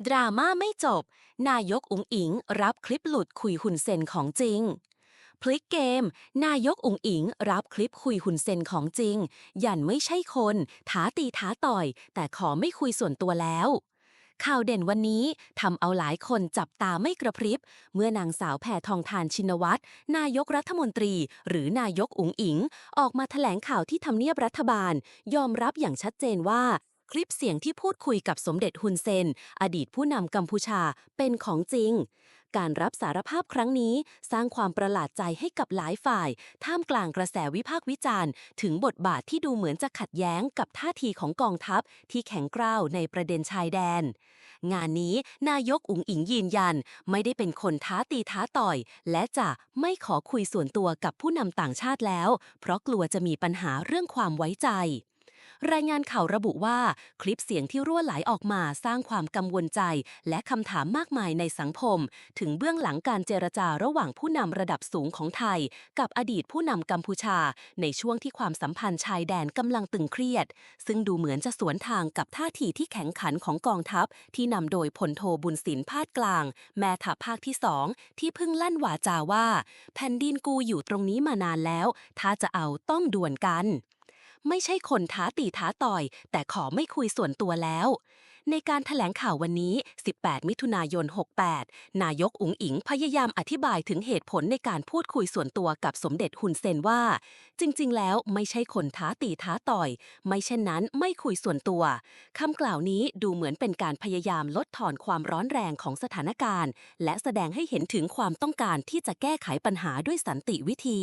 ดราม่าไม่จบ นายกอุ๋งอิงรับคลิปหลุดคุยหุ่นเซนของจริงพลิกเกม นายกอุ๋งอิงรับคลิปคุยหุ่นเซนของจริงยันไม่ใช่คนท้าตีท้าต่อย แต่ขอไม่คุยส่วนตัวแล้ว ข่าวเด่นวันนี้ทำเอาหลายคนจับตาไม่กระพริบเมื่อนางสาวแพทองธารชินวัตรนายกรัฐมนตรีหรือนายกอุ๋งอิงออกมาแถลงข่าวที่ทำเนียบรัฐบาลยอมรับอย่างชัดเจนว่าคลิปเสียงที่พูดคุยกับสมเด็จฮุนเซนอดีตผู้นำกัมพูชาเป็นของจริงการรับสารภาพครั้งนี้สร้างความประหลาดใจให้กับหลายฝ่ายท่ามกลางกระแสวิพากษ์วิจารณ์ถึงบทบาทที่ดูเหมือนจะขัดแย้งกับท่าทีของกองทัพที่แข็งกร้าวในประเด็นชายแดนงานนี้นายกอุ๋งอิงยืนยันไม่ได้เป็นคนท้าตีท้าต่อยและจะไม่ขอคุยส่วนตัวกับผู้นำต่างชาติแล้วเพราะกลัวจะมีปัญหาเรื่องความไว้ใจรายงานข่าวระบุว่าคลิปเสียงที่รั่วไหลออกมาสร้างความกังวลใจและคำถามมากมายในสังคมถึงเบื้องหลังการเจรจาระหว่างผู้นำระดับสูงของไทยกับอดีตผู้นำกัมพูชาในช่วงที่ความสัมพันธ์ชายแดนกำลังตึงเครียดซึ่งดูเหมือนจะสวนทางกับท่าทีที่แข็งขันของกองทัพที่นำโดยพลโทบุญสินพาดกลางแม่ทัพภาคที่2ที่เพิ่งลั่นวาจาว่าแผ่นดินกูอยู่ตรงนี้มานานแล้วถ้าจะเอาต้องด่วนกันไม่ใช่คนท้าตีท้าต่อยแต่ขอไม่คุยส่วนตัวแล้วในการแถลงข่าววันนี้18มิถุนายน68นายกอุ๋งอิงพยายามอธิบายถึงเหตุผลในการพูดคุยส่วนตัวกับสมเด็จฮุนเซนว่าจริงๆแล้วไม่ใช่คนท้าตีท้าต่อยไม่เช่นนั้นไม่คุยส่วนตัวคำกล่าวนี้ดูเหมือนเป็นการพยายามลดทอนความร้อนแรงของสถานการณ์และแสดงให้เห็นถึงความต้องการที่จะแก้ไขปัญหาด้วยสันติวิธี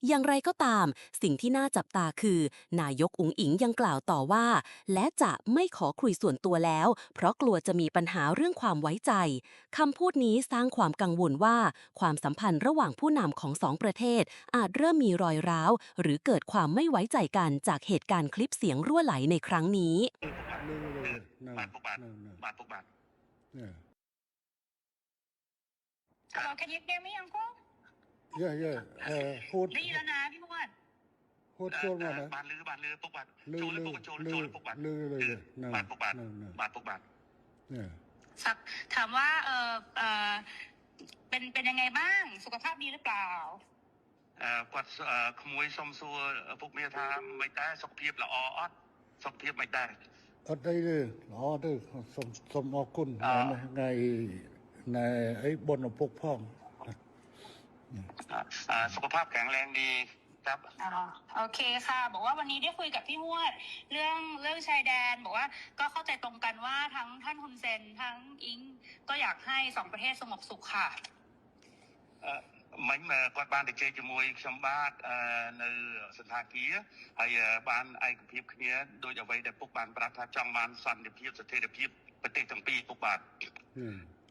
อย่างไรก็ตามสิ่งที่น่าจับตาคือนายกอุ๋งอิงยังกล่าวต่อว่าและจะไม่ขอคุยส่วนตัวแล้วเพราะกลัวจะมีปัญหาเรื่องความไว้ใจคำพูดนี้สร้างความกังวลว่าความสัมพันธ์ระหว่างผู้นำของสองประเทศอาจเริ่มมีรอยร้าวหรือเกิดความไม่ไว้ใจกันจากเหตุการณ์คลิปเสียงรั่วไหลในครั้งนี้บาทบาทบาทบาท Hello, can you hear me, Uncle? Yeah, yeah. Hốt ได้ยินแล้วนะพี่มวด hốt chôn mà đấy. บาทลือปกบาท Lư โจล lư ปกโจล lư ปกบาท lư lư lư. บาทปกบาท No, no. บาทปกบาท Yeah. สักถามว่าเป็นยังไงบ้างสุขภาพดีหรือเปล่าគាត់ក្មួយសុំសួរពុកមាថាមិនដែរសុខភាពល្អអត់សុខភាពមិនដែរ Ở đây đi, nó đi, xôm ở cun ngày ấy bồn ở bốc phong. สุขภาพแข็งแรงดีครับ โอเคค่ะบอกว่าวันนี้ได้คุยกับพี่มวดเรื่องชายแดนบอกว่าก็เข้าใจตรงกันว่าทั้งท่านฮุนเซนทั้งอิงก็อยากให้สองประเทศสงบสุขค่ะមិញគាត់បានទៅជែកជាមួយខ្ញុំបាទនៅសន្តាគារហើយបានឯកភាពគ្នាដោយអ្វីដែលពុកបានប្រាប់ថាចង់បានសន្តិភាពស្ថិរភាពប្រទេសទាំងពីរពុกបាទ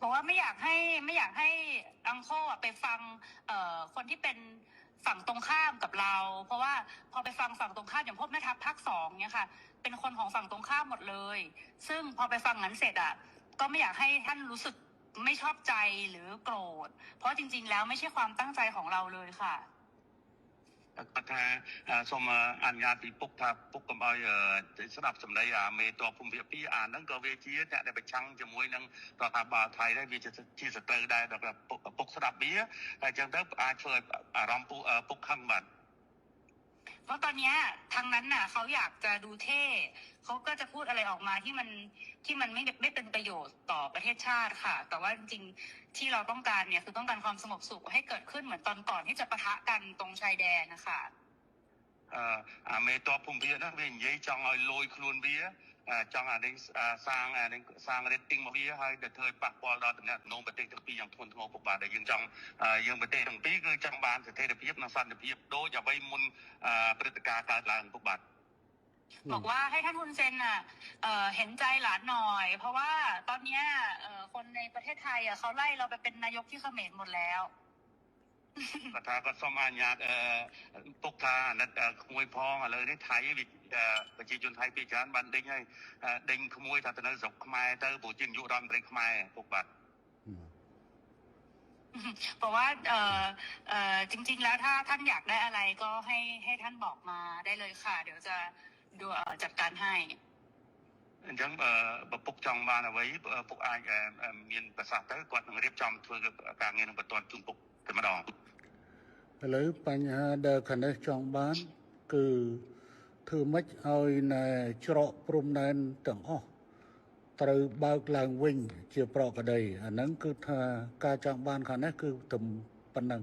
บอกว่าไม่อยากให้อังโคไปฟังคนที่เป็นฝั่งตรงข้ามกับเราเพราะว่าพอไปฟังฝั่งตรงข้ามอย่างพวกแม่ทัพภาค2เนี่ยค่ะเป็นคนของฝั่งตรงข้ามหมดเลยซึ่งพอไปฟังนั้นเสร็จก็ไม่อยากให้ท่านรู้สึกไม่ชอบใจหรือโกรธเพราะจริงๆแล้วไม่ใช่ความตั้งใจของเราเลยค่ะគាត់ថាសូមអនុញ្ញាតពីពុកថាពុកកុំឲ្យស្ដាប់សម្ដីមេតបភូមិភាគ2ហ្នឹងក៏វាជាអ្នកដែលប្រឆាំងជាមួយនឹងរដ្ឋាភិបាលថៃដែរវាជាសត្រូវដែរដល់ពុកស្ដាប់វាហើយអញ្ចឹងទៅអាចធ្វើឲ្យអារម្មណ៍ពុកខឹងបាទเพราะตอนนี้ทางนั้นน่ะเขาอยากจะดูเท่เขาก็จะพูดอะไรออกมาที่มันไม่เป็นประโยชน์ต่อประเทศชาติค่ะแต่ว่าจริงๆที่เราต้องการเนี่ยคือต้องการความสงบสุขให้เกิดขึ้นเหมือนตอนก่อนที่จะปะทะกันตรงชายแดนนะคะមេតបភូមិភាគហ្នឹងវានិយាយចង់ឲ្យលយខ្លួនវាចង់អានេះសាង rating មកវាហើយទៅធ្វើឲ្យប៉ះពាល់ដល់តំណែងប្រទេសទាំងពីរយ៉ាងធ្ងន់ធ្ងរពុកបាទដែលយើងប្រទេសទាំងពីរគឺចង់បានស្ថិរភាពនិងសន្តិភាពដូចអ្វីមុនព្រឹត្តិការណ៍កើតឡើងពុកបាទบอกว่าให้ท่านฮุนเซนเห็นใจหลานหน่อยเพราะว่าตอนนี้คนในประเทศไทยเขาไล่เราไปเป็นนายกที่เขมรหมดแล้วគាត់ថាគាត់សូមអនុញ្ញាតពុកថាអាណិតក្មួយផងឥឡូវនេះថៃប្រជាជនថៃពីច្រើនបានដេញហើយដេញក្មួយថាទៅនៅស្រុកខ្មែរទៅព្រោះជានាយករដ្ឋមន្ត្រីខ្មែរពុកបាទบอกว่าจริงๆแล้วถ้าท่านอยากได้อะไรก็ให้ท่านบอกมาได้เลยค่ะเดี๋ยวจะดูจัดการให้ អញ្ចឹងបើពុកចង់បានអ្វីពុកអាចមានប្រសាសន៍ទៅគាត់នឹងរៀបចំធ្វើការងារនឹងបន្តជូនពុកតែម្ដង ឥឡូវបញ្ហាដែលខាងនេះចង់បានគឺធ្វើម៉េចឲ្យនៅច្រកព្រំដែនទាំងអស់ត្រូវបើកឡើងវិញជាប្រក្រតីអាហ្នឹងគឺថាការចង់បានខាងនេះគឺតែប៉ុណ្ណឹង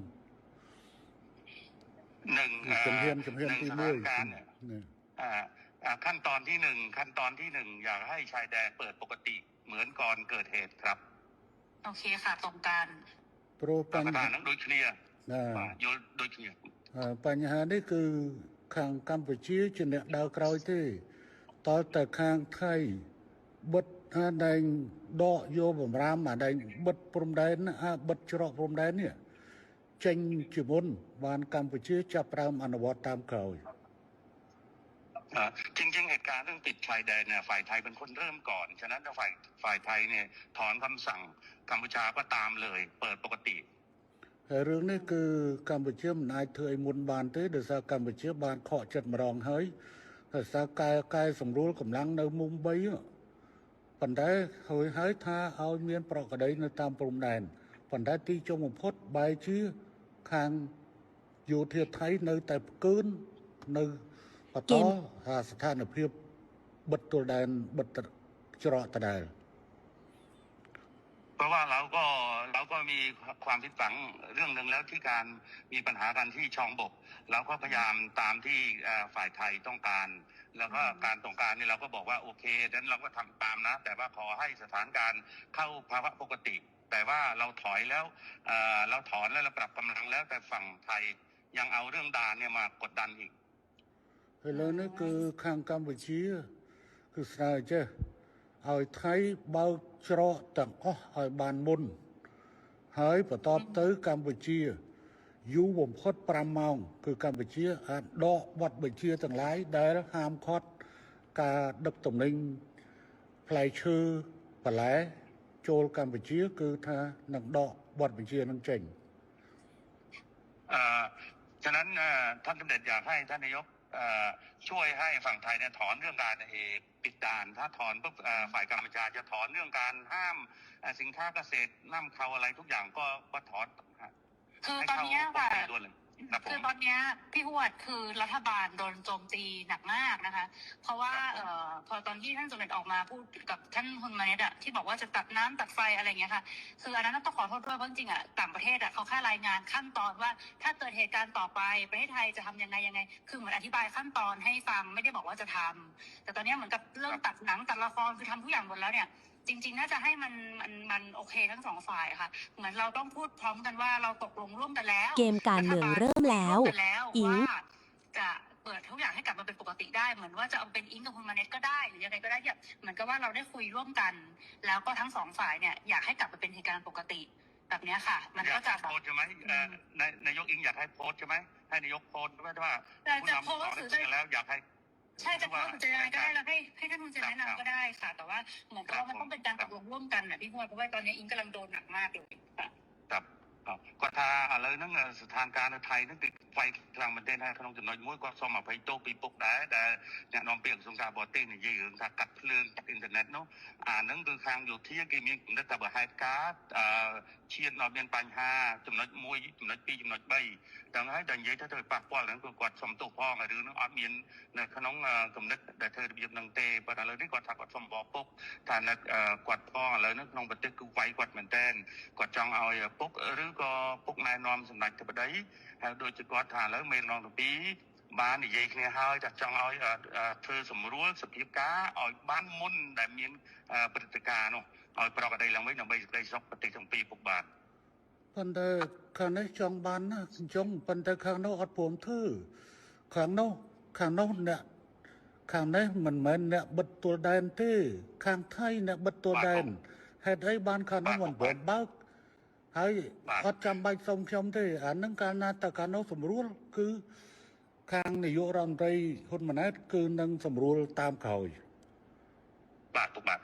នឹង ជំហានទី1 ขั้นตอนที่หนึ่งอยากให้ชายแดนเปิดปกติเหมือนก่อนเกิดเหตุครับ โอเคค่ะตรงกัน ព្រោះ ป បញ្ ระ ហា ธานนั้นโดยเคลียร์យល់ដូចគ្នា បញ្ហានេះគឺខាងកម្ពុជាជាអ្នកដើរក្រោយទេតើតែខាងថៃបិទអាដែងដកយកបំរាមអាដែងបិទព្រំដែនបិទច្រកព្រំដែននេះចេញជាមុនបានកម្ពុជាចាប់ផ្ដើមអនុវត្តតាមក្រោយ จริงๆเหตุการณ์เรื่องปิดชายแดนเนี่ยฝ่ายไทยเป็นคนเริ่มก่อนฉะนั้นถ้าฝ่ายไทยเนี่ยถอนคำสั่งกัมพูชาก็ตามเลยเปิดปกติ ហើយរឿងនេះគឺកម្ពុជាមិនអាចធ្វើឲ្យមុនបានទេដោយសារកម្ពុជាបានខកចិត្តម្ដងហើយដោយសារកែសម្រួលកម្លាំងនៅមុំ3ប៉ុន្តែហើយថាឲ្យមានប្រក្រតីនៅតាមព្រំដែនប៉ុន្តែទីចុងបំផុតបែរជាខាងយោធាថៃនៅតែផ្កើននៅបន្តស្ថានភាពបិទទល់ដែនបិទច្រកដដែល เพราะว่าเราก็มีความผิดหวังเรื่องหนึ่งแล้วที่การมีปัญหากันที่ชองบกเราก็พยายามตามที่ฝ่ายไทยต้องการ แล้วก็การต้องการนี่เราก็บอกว่าโอเคดังนั้นเราก็ทำตามนะแต่ว่าขอให้สถานการณ์เข้าภาวะปกติ แต่ว่าเราถอยแล้วเราถอนแล้วเราปรับกำลังแล้วแต่ฝั่งไทยยังเอาเรื่องด่านเนี่ยมากดดันอีก ហើយលើនេះគឺខាងកម្ពុជាគឺស្នើចេះឲ្យថៃបើកច្រកទាំងអស់ឲ្យបានមុនហើយបន្តទៅកម្ពុជាយូរបំផុត5ម៉ោងគឺកម្ពុជាអាចដកបទបញ្ជាទាំងឡាយដែលហាមឃាត់ការដឹកទំនិញផ្លែឈើបន្លែចូលកម្ពុជាគឺថានឹងដកបទបញ្ជានឹងចេញ ฉะนั้นท่านสมเด็จอยากให้ท่านนายกช่วยให้ฝั่งไทยเนี่ยถอนเรื่องการปิดด่านถ้าถอนปุ๊บฝ่ายกัมพูชาจะถอนเรื่องการห้ามสินค้าเกษตรนำเข้าอะไรทุกอย่างก็ถอน คือตอนนี้ค่ะ ให้เข้าปกติด้วยเลยครับผม คือตอนนี้พี่หวดคือรัฐบาลโดนโจมตีหนักมากนะคะ เพราะว่าพอตอนที่ท่านสมเด็จออกมาพูดกับท่านฮุนมาเนตอะที่บอกว่าจะตัดน้ำตัดไฟอะไรอย่างเงี้ยค่ะ คืออันนั้นต้องขอโทษด้วยเพราะจริงๆอะต่างประเทศอะเขาแค่รายงานขั้นตอนว่าถ้าเกิดเหตุการณ์ต่อไปประเทศไทยจะทำยังไงคือเหมือนอธิบายขั้นตอนให้ฟังไม่ได้บอกว่าจะทำแต่ตอนนี้เหมือนกับเรื่องตัดหนังตัดละครคือทำทุกอย่างหมดแล้วเนี่ย จริงๆน่าจะให้มันโอเคทั้งสองฝ่ายค่ะเหมือนเราต้องพูดพร้อมกันว่าเราตกลงร่วมกันแล้ว เกมการเมืองเริ่มแล้ว อิง ว่าจะเปิดทุกอย่างให้กลับมาเป็นปกติได้เหมือนว่าจะเอาเป็นอิงกับคุณมาเน็ตก็ได้หรือยังไงก็ได้ที่เหมือนกับว่าเราได้คุยร่วมกัน แล้วก็ทั้งสองฝ่ายเนี่ยอยากให้กลับมาเป็นเหตุการณ์ปกติแบบนี้ค่ะ มันก็จะ โพสใช่ไหมนายกอิงอยากให้โพสใช่ไหมให้นายกโพสว่าผู้นำของเราแล้วอยากให้ ใช่จะโพสหรือจะยังไงก็ได้แล้วให้ท่านคุณเจนแนะนำก็ได้ค่ะ แต่ว่าเหมือนกับว่ามันต้องเป็นการตกลงร่วมกันนะพี่พวดเพราะว่าตอนนี้อิงกำลังโดนหนักมากเลยค่ะ ครับก็ថាឥឡូវហ្នឹងស្ថានភាពនៅថៃហ្នឹងគឺផ្លៃខ្លាំងមែនទែនហើយក្នុងចំណុចមួយក៏សូមអភ័យទោសពីពុកដែរដែលអ្នកនាំពាក្យក្រសួងការបរទេសនិយាយរឿងថាកាត់ភ្លើងកាត់អ៊ីនធឺណិតនោះអាហ្នឹងគឺខាងយោធាគេមានគំនិតថាបើហេតុការណ៍ឈានដល់មានបញ្ហាចំណុច1ចំណុច2ចំណុច3ដល់ហើយតែនិយាយទៅប៉ះពាល់ហ្នឹងគឺគាត់សុំទោសផងហើយរឿងហ្នឹងអត់មាននៅក្នុងគំនិតដែលធ្វើរបៀបហ្នឹងទេប៉ុន្តែឥឡូវនេះគាត់ថាគាត់សុំបបពុកថានៅគាត់ផងឥឡូវហ្នឹងក្នុងប្រទេសគឺវាយគាត់មែនទែនគាត់ចង់ឲ្យពុកឬក៏ពុកណែនាំសម្ដេចធិបតីហើយដូចជាគាត់ថាឥឡូវមេរងទី2បាននិយាយគ្នាហើយថាចង់ឲ្យធ្វើសម្រួលសភាពការឲ្យបានមុនដែលមានព្រឹត្តិការណ៍នោះឲ្យប្រកបដីឡើងវិញដើម្បីសេចក្តីសុខប្រទេសទាំងពីរពុកបាទ ប៉ុន្តែខាងនេះចង់បានណាអញ្ចឹងប៉ុន្តែខាងនោះអត់ព្រមធ្វើខាងនោះអ្នកខាងនេះមិនមែនអ្នកបិទទល់ដែនទេខាងថៃអ្នកបិទទល់ដែនហេតុអីបានខាងនោះមិនព្រមបើកហើយអត់ចាំបាច់សុំខ្ញុំទេអានឹងកាលណាតើខាងនោះស្រួលគឺខាងនាយករដ្ឋមន្ត្រីហ៊ុនម៉ាណែតគឺនឹងស្រួលតាមក្រោយ បាទពុកបាទ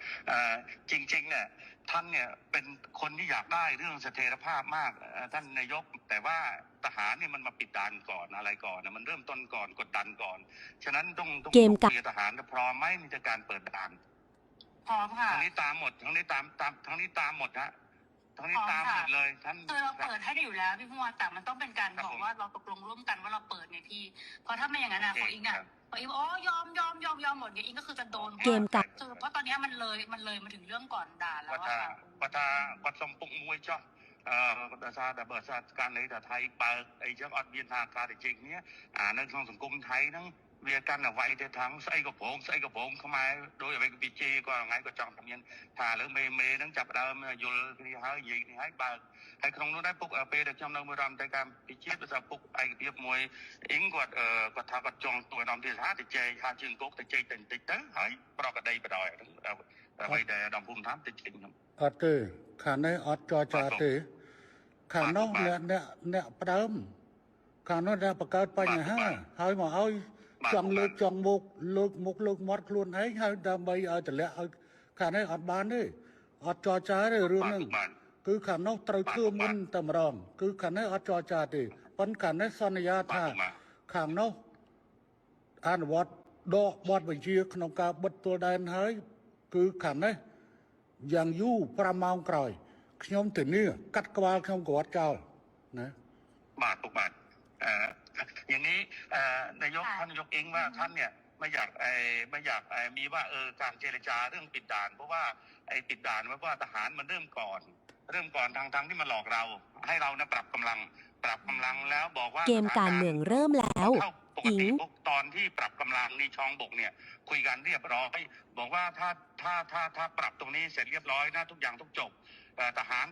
จริงๆเนี่ยท่านเนี่ยเป็นคนที่อยากได้เรื่องเสถียรภาพมากท่านนายกแต่ว่าทหารเนี่ยมันมาปิดด่านก่อนอะไรก่อนนะมันเริ่มต้นก่อนกดดันก่อนฉะนั้นต้องคุยกับทหารพร้อมไหมในการเปิดด่าน พร้อมค่ะ ทั้งนี้ตามหมดทั้งนี้ตามทั้งนี้ตามหมดฮะทั้งนี้ พร้อม ตาม ค่ะ หมดเลยท่าน คือเราเปิดให้ได้อยู่แล้วพี่พงศ์แต่มันต้องเป็นการ ครับ บอก ผม ว่าเราตกลงร่วมกันว่าเราเปิดไงพี่เพราะถ้าไม่อย่างนั้นนะ โอเค ของอิงอ่ะ ครับ ของอิงบอกอ๋อยอมหมดเนี่ยอิงก็คือจะโดน เกมการ คือเพราะตอนเนี้ยมันเลยมาถึงเรื่องก่อนด่าแล้ว គាត់ อะ ថា ค่ะ គាត់ថាគាត់សុំពុកមួយចុះដោយសារតែបើសារការនេះថាថៃបើកអីចឹងអត់មានថាការទៅជិះគ្នាអានៅក្នុងសង្គមថៃហ្នឹងវាកាន់តែវាយទៅທາງស្អីក៏ព្រមខ្មែរដោយអ្វីក៏ពីជេរគាត់ថ្ងៃក៏ចង់តែមានថាឥឡូវមេហ្នឹងចាប់ដើមយល់គ្នាហើយនិយាយគ្នាហើយបើកហើយក្នុងនោះដែរពុកពេលដែលខ្ញុំនៅមួយរដ្ឋមន្ត្រីកម្ពុជាដោយសារពុកឯកភាពមួយអ៊ីងគាត់ថាគាត់ចង់ទួយដំទីថាទៅជែកថាជើងគោកទៅជែកទៅបន្តិចទៅហើយប្រកដីបដ ாய் អ្វីដែលដំភូមិឋានទៅជិះខ្ញុំ អត់ទេខាងនេះអត់ចរចាទេខាងនោះអ្នកផ្ដើមខាងនោះអ្នកបង្កើតបញ្ហាហើយមកឲ្យចង់លើកចង់មុខលើកមាត់ខ្លួនឯងហើយដើម្បីឲ្យតម្លាក់ឲ្យខាងនេះអត់បានទេអត់ចរចាទេរឿងហ្នឹង បាទ គឺខាងនោះត្រូវធ្វើមុនតែម្ដងគឺខាងនេះអត់ចរចាទេប៉ុន្តែខាងនេះសន្យាថាខាងនោះអនុវត្តដកបទបញ្ជាក្នុងការបិទទល់ដែនហើយគឺខាងនេះយ៉ាងយូរ5ម៉ោងក្រោយខ្ញុំធានាកាត់ក្បាលខ្ញុំគាត់ចោលណា បាទពុកបាទយ៉ាងนี้นายกท่านนายกเองว่าท่านเนี่ยไม่อยากมีว่าการเจรจาเรื่องปิดด่านเพราะว่าไอ้ปิดด่านว่าทหารมันเริ่มก่อนทางที่มาหลอกเราให้เรานะปรับกำลังแล้วบอกว่า เกมการเมืองเริ่มแล้ว เข้าปก อิ ติ ง ปุ๊บตอนที่ปรับกำลังนี่ชองบกเนี่ยคุยกันเรียบร้อยบอกว่าถ้าปรับตรงนี้เสร็จเรียบร้อยนะทุกอย่างต้องจบทหาร